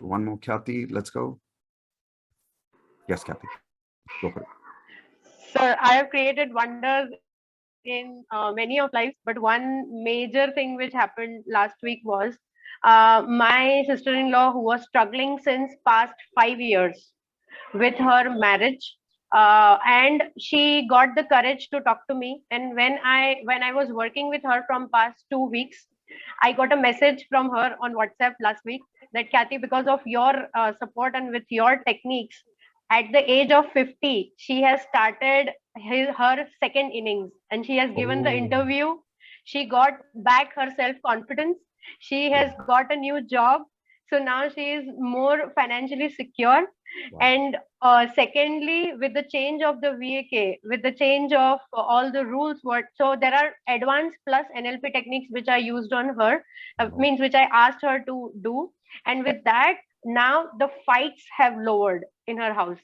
one more. Khatri, let's go. Yes, Khatri, go for it. Sir, I have created wonders in many of lives, but one major thing which happened last week was my sister-in-law, who was struggling since past 5 years with her marriage, and she got the courage to talk to me. And when I was working with her from past 2 weeks, I got a message from her on WhatsApp last week that, Kathy, because of your support and with your techniques, at the age of 50, she has started her second innings, and she has given the Oh, interview. She got back her self confidence. She has got a new job. So now she is more financially secure. wow. And secondly, with the change of the VAK, with the change of all the rules, so there are advanced plus NLP techniques which are used on her, Wow. means which I asked her to do. And with that, now the fights have lowered in her house.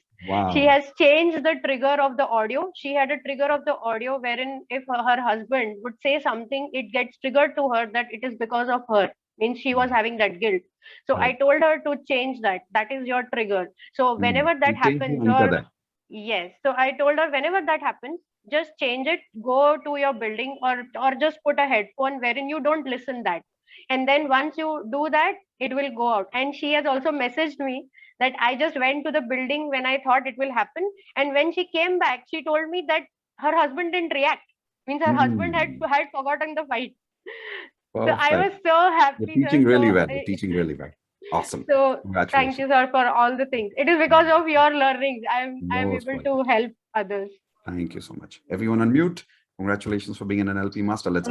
She Wow. has changed the trigger of the audio. She had a trigger of the audio wherein if her husband would say something, it gets triggered to her that it is because of her. Means she was having that guilt. So I Right. told her to change that. That is your trigger. So whenever that You change the happens, anchor or there. yes, so I told her whenever that happens, just change it, go to your building, or just put a headphone wherein you don't listen that. And then once you do that, it will go out. And she has also messaged me that I just went to the building when I thought it will happen. And when she came back, she told me that her husband didn't react. Means her husband Hmm. had forgotten the fight. So I was Perfect. so You're happy, sir. teaching really well. You're teaching really well. Awesome. So thank Congratulations. you, sir, for all the things. It is because of your learnings I'm Most able welcome. to help others. Thank you so much. Everyone on mute. Congratulations for being an NLP master. Let's